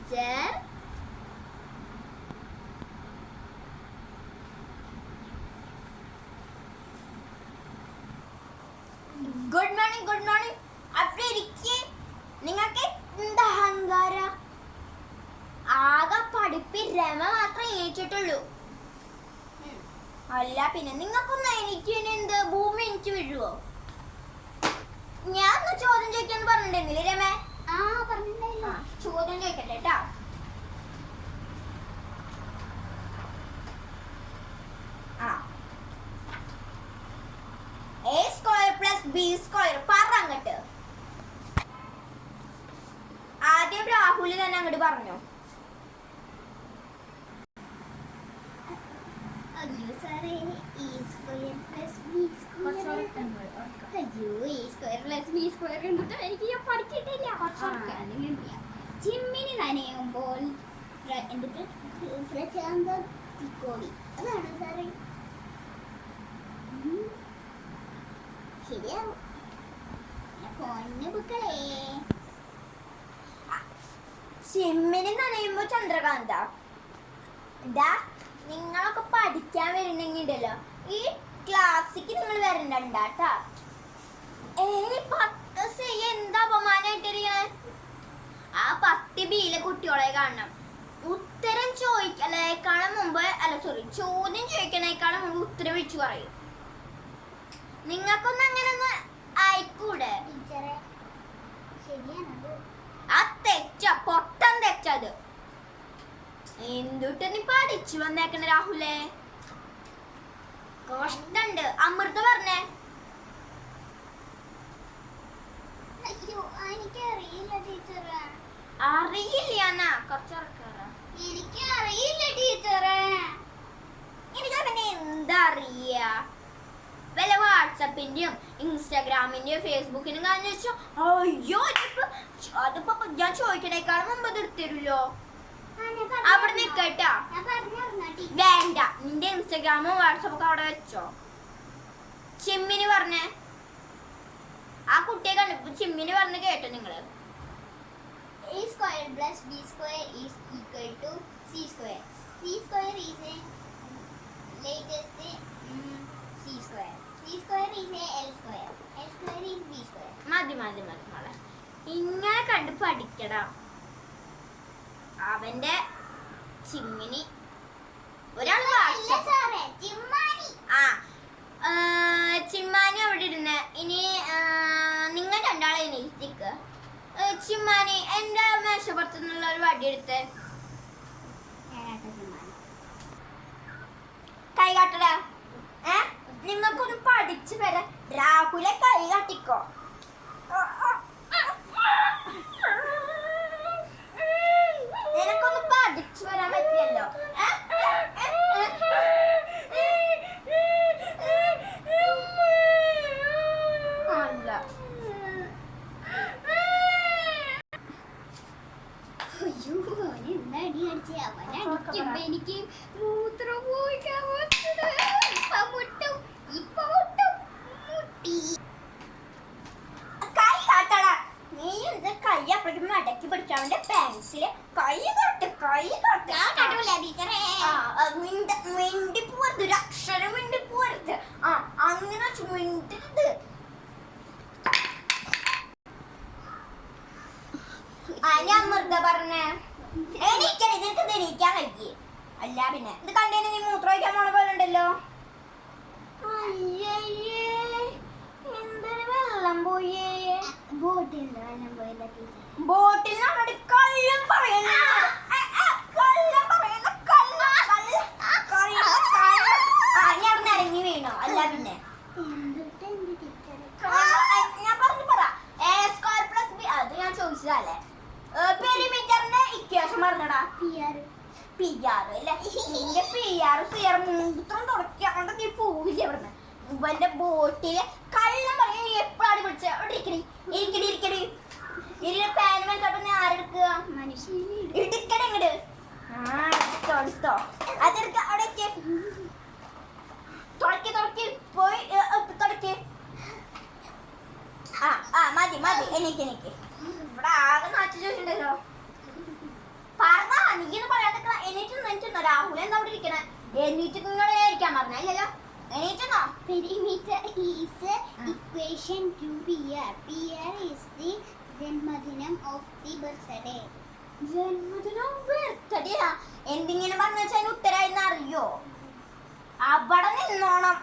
Teacher. Good morning, good morning. അപ്പൊ ഇരിക്ക്. നിങ്ങൾക്ക് എന്താ അഹങ്കാര? ആകെ പഠിപ്പി രമ മാത്രമേ ഏറ്റിട്ടുള്ളൂ. അല്ല പിന്നെ നിങ്ങൾക്കൊന്നും എനിക്ക് എന്ത് ഭൂമി എനിക്ക് വീഴുവോ? ഞാൻ ഒന്ന് ചോദ്യം ചോദിക്കാന്ന് പറഞ്ഞിട്ടുണ്ടെങ്കിലേ രമേ? ചോദ്യം ചോദിക്കട്ടെ കേട്ടാ. A square plus B square പറ അങ്ങട്ട്. ആദ്യം രാഹുൽ തന്നെ അങ്ങോട്ട് പറഞ്ഞു. അയ്യോ സാറേ, A square plus B square. അയ്യോ, A square plus B square കണ്ടിട്ട് എനിക്ക് ഞാൻ പഠിച്ചിട്ടില്ല. ചിമ്മിനി നനയുമ്പോൾ എന്തൊക്കെ പ്രശാന്ത തിക്കോടി, അതാണ് സാറേ. ശരിയാവും. പൊന്നുപുക്കളെ, ചിമ്മിനി നനയുമ്പോ ചന്ദ്രകാന്ത. എന്താ നിങ്ങളൊക്കെ പഠിക്കാൻ വരുന്നുണ്ടല്ലോ, ഈ ക്ലാസ്സിക്ക് നിങ്ങൾ വരണ്ടാട്ടാ. എന്താ അപമാനായിട്ടിരിക്കണേ? ആ 10 ബിയിലെ കുട്ടികളെ കാണണം. ഉത്തരം ചോദിക്കണേക്കാളും മുമ്പ് ചോദ്യം ചോദിക്കണേക്കാളും മുമ്പ് ഉത്തരം വിളിച്ചു പറയും. നിങ്ങൾക്കൊന്നും അങ്ങനെ ഒന്ന് ആയിക്കൂടെ? ആ തെച്ച പൊട്ടം തെച്ചത് എന്തുട്ട് നീ പഠിച്ചു വന്നേക്കണ രാഹുലേ? കഷ്ടണ്ട്. അമൃത പറഞ്ഞേ. എനിക്കറിയില്ല ടീച്ചറെ. അറിയില്ല കുറച്ചറക്കാറ. എനിക്കറിയില്ല ടീച്ചറെ. എനിക്ക് പിന്നെ എന്താ അറിയാ? വല്ല വാട്സപ്പിന്റെയും ഇൻസ്റ്റാഗ്രാമിന്റെയും ഫേസ്ബുക്കിനും കാര്യം വെച്ചോ. അയ്യോ, അതിപ്പോ ഞാൻ ചോദിക്കണേക്കാളും മുമ്പ് എടുത്തരുല്ലോ. അവിടെ നിക്കട്ടാ. വേണ്ട, നിന്റെ ഇൻസ്റ്റാഗ്രാമും വാട്സപ്പൊക്കെ അവിടെ വെച്ചോ. ചിമ്മിന് പറഞ്ഞേ. ആ കുട്ടിയെ കണ്ടപ്പോ ചിമ്മിന് പറഞ്ഞ് കേട്ടോ നിങ്ങള്? A square plus B square is equal to C square. C square is a latest C square. C square is a L square. L square is B square. മതി മതി മതി മോളെ, ഇങ്ങനെ കണ്ട് പഠിക്കടാ. അവന്റെ ചിമ്മിനി ഒരാള് ചിമ്മാനി അവിടെ ഇരുന്ന്. ഇനി നിങ്ങൾ രണ്ടാളെ എണീറ്റിക്ക്. ചിമ്മാനി എന്റെ മേശപ്പുറത്തു നിന്നുള്ള ഒരു വടി എടുത്ത് കൈ കാട്ടടാ. നിങ്ങൾക്കൊന്ന് പഠിച്ചു വരാ. രാഹുലെ കൈ കാട്ടിക്കോ. നിനക്കൊന്ന് പഠിച്ചു വരാൻ പറ്റിയല്ലോ. എനിക്ക് മൂത്രം പോയിക്കാൻ കൈ കാട്ടടാ. നീ എന്ത് കൈ അപ്പോഴേക്കും മടക്കി പിടിച്ചാൽ അവന്റെ പെൻസില് കൈ കാട്ട്. കൈ മിണ്ടി പോരുത്, ഒരു അക്ഷരം മിണ്ടി പോരുത്. അങ്ങനെ മിണ്ടരുത്. അമൃത പറഞ്ഞേ എണീക്കണേ. നിനക്ക് എണീക്കാൻ കഴിയേ? അല്ല പിന്നെ ഇത് കണ്ടേന് നീ മൂത്രം ഒഴിക്കാൻ പോണ പോലെ ഉണ്ടല്ലോ. അയ്യേ, എന്തൊരു വെള്ളം പോയേ. ബോട്ടിൽ വെള്ളം പോയില്ല ടീച്ചർ. ബോട്ടിൽ കള്ളം പറയുന്ന ഞാൻ നിരങ്ങി വീണോ? അല്ല പിന്നെ ഞാൻ പറഞ്ഞു പറ. A square plus B, അത് ഞാൻ ചോദിച്ചതല്ലേ. പെരിമീറ്ററിന്റെ ഇക്വേഷൻ പറഞ്ഞടാ. PR അല്ലേ? നിന്റെ PR മൂത്രം തുടക്കാണ്ട് നീ പോവില്ല ഇവിടുന്ന്. ഇവന്റെ ബോട്ടില് കള്ളം പറയാ. എപ്പോഴാണ് പിടിച്ച ഇരിക്കടി ഇരിക്കടി ഇരിക്കടി ഇതിന്റെ പാൻ വെച്ചോട്ട് ഞാൻ ആരെടുക്കുക? എടുക്കട ഇങ്ങട്. എടുത്തോ അതെടുക്ക. അവിടെ തുടക്കി പോയി തുടക്കി. മതി മതി. എനിക്ക് ഇവിടെ ആകെ നാച്ചു ചോദിച്ചിട്ടുണ്ടല്ലോ. രാഹുൽ എന്താ അവിടെ ഇരിക്കണേ? എണീറ്റ് നിങ്ങൾ ഇരിക്കാൻ പറഞ്ഞല്ലോ. എണീറ്റോ? Perimeter is equation to PR. PR is the ജന്മദിനം of the birthday. ജന്മദിനം ബർത്ത്ഡേയാ എന്തിങ്ങനെ പറഞ്ഞു വെച്ചാൽ ഉത്തരായി അറിയോ? അവിടെ നിന്നോണം.